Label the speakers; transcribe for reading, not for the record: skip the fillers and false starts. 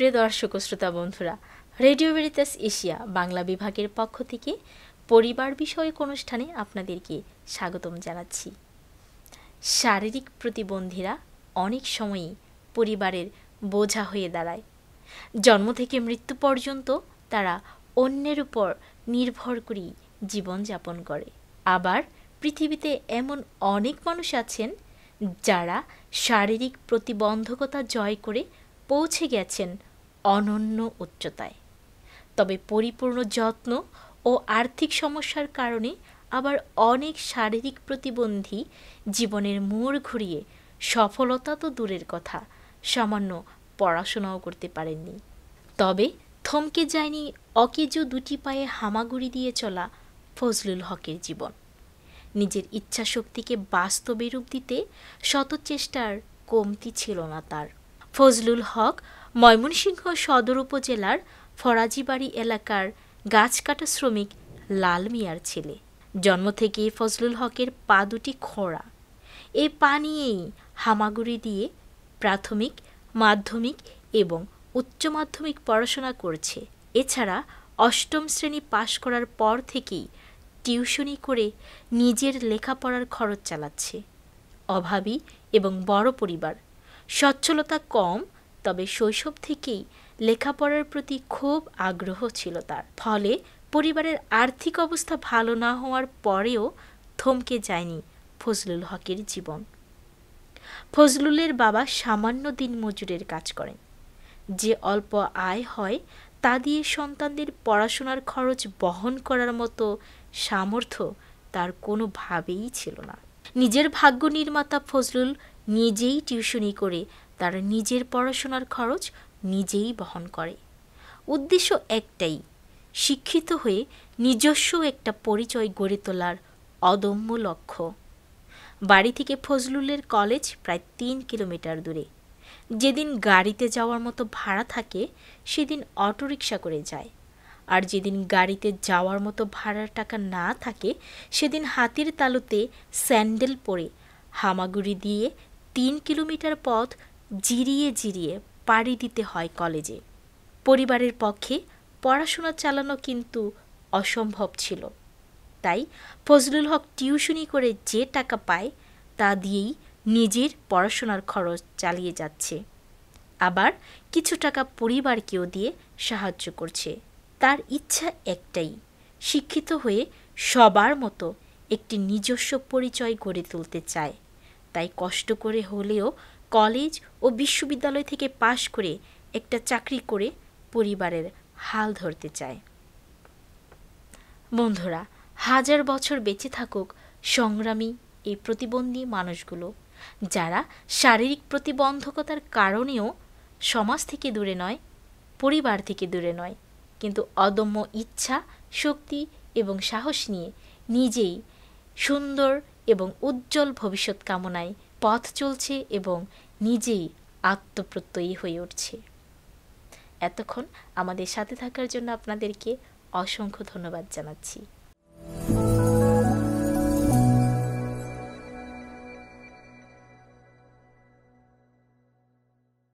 Speaker 1: প্রিয় দর্শক ও শ্রোতা বন্ধুরা, রেডিও ভেরিতাস এশিয়া বাংলা বিভাগের পক্ষ থেকে পরিবার বিষয়ক অনুষ্ঠানে আপনাদেরকে স্বাগতম জানাচ্ছি। শারীরিক প্রতিবন্ধীরা অনেক সময়ই পরিবারের বোঝা হয়ে দাঁড়ায়। জন্ম থেকে মৃত্যু পর্যন্ত তারা অন্যের উপর নির্ভর করেই জীবনযাপন করে। আবার পৃথিবীতে এমন অনেক মানুষ আছেন যারা শারীরিক প্রতিবন্ধকতা জয় করে পৌঁছে গেছেন অনন্য উচ্চতায়। তবে পরিপূর্ণ যত্ন ও আর্থিক সমস্যার কারণে আবার অনেক শারীরিক প্রতিবন্ধী জীবনের মোড় ঘুরিয়ে সফলতা তো দূরের কথা, সামান্য পড়াশোনাও করতে পারেননি। তবে থমকে যায়নি অকেজো দুটি পায়ে হামাগুড়ি দিয়ে চলা ফজলুল হকের জীবন। নিজের ইচ্ছাশক্তিকে বাস্তবে রূপ দিতে শত চেষ্টার কমতি ছিল না তার। ফজলুল হক ময়মনসিংহ সদর উপজেলার ফরাজিবাড়ি এলাকার গাছ কাটা শ্রমিক লাল মিয়ার ছেলে। জন্ম থেকেই ফজলুল হকের পা দুটি খোঁড়া। এই পা নিয়েই হামাগুড়ি দিয়ে প্রাথমিক, মাধ্যমিক এবং উচ্চ মাধ্যমিক পড়াশোনা করছে। এছাড়া অষ্টম শ্রেণী পাশ করার পর থেকেই টিউশনি করে নিজের লেখাপড়ার খরচ চালাচ্ছে। অভাবী এবং বড় পরিবার, সচ্ছলতা কম, তবে শৈশব থেকেই লেখাপড়ার প্রতি খুব আগ্রহ ছিল তার। ফলে পরিবারের আর্থিক অবস্থা ভালো না হওয়ার পরেও থমকে যায়নি ফজলুল হকের জীবন। ফজলুলের বাবা সামান্য দিনমজুরের কাজ করেন। যে অল্প আয় হয় তা দিয়ে সন্তানদের পড়াশোনার খরচ বহন করার মতো সামর্থ্য তার কোনোভাবেই ছিল না। নিজের ভাগ্য নির্মাতা ফজলুল নিজেই টিউশনি করে তার নিজের পড়াশোনার খরচ নিজেই বহন করে। উদ্দেশ্য একটাই, শিক্ষিত হয়ে নিজস্ব একটা পরিচয় গড়ে তোলার অদম্য লক্ষ্য। বাড়ি থেকে ফজলুলের কলেজ প্রায় 3 কিলোমিটার দূরে। যেদিন গাড়িতে যাওয়ার মতো ভাড়া থাকে সেদিন অটোরিকশা করে যায়, আর যেদিন গাড়িতে যাওয়ার মতো ভাড়ার টাকা না থাকে সেদিন হাতির তালুতে স্যান্ডেল পরে হামাগুড়ি দিয়ে 3 কিলোমিটার পথ জিরিয়ে জিরিয়ে পাড়ি দিতে হয় কলেজে। পরিবারের পক্ষে পড়াশোনা চালানো কিন্তু অসম্ভব ছিল। তাই ফজলুল হক টিউশনি করে যে টাকা পায় তা দিয়েই নিজের পড়াশোনার খরচ চালিয়ে যাচ্ছে। আবার কিছু টাকা পরিবারকেও দিয়ে সাহায্য করছে। তার ইচ্ছা একটাই, শিক্ষিত হয়ে সবার মতো একটি নিজস্ব পরিচয় গড়ে তুলতে চায়। তাই কষ্ট করে হলেও কলেজ ও বিশ্ববিদ্যালয় থেকে পাশ করে একটা চাকরি করে পরিবারের হাল ধরতে চায়। বন্ধুরা, হাজার বছর বেঁচে থাকুক সংগ্রামী এই প্রতিবন্ধী মানুষগুলো, যারা শারীরিক প্রতিবন্ধকতার কারণেও সমাজ থেকে দূরে নয়, পরিবার থেকে দূরে নয়, কিন্তু অদম্য ইচ্ছা, শক্তি এবং সাহস নিয়ে নিজেই সুন্দর এবং উজ্জ্বল ভবিষ্যৎ কামনায় পথ চলছে এবং নিজেই আত্মপ্রত্যয়ী হয়ে উঠছে। এতক্ষণ আমাদের সাথে থাকার জন্য আপনাদেরকে অসংখ্য ধন্যবাদ জানাচ্ছি।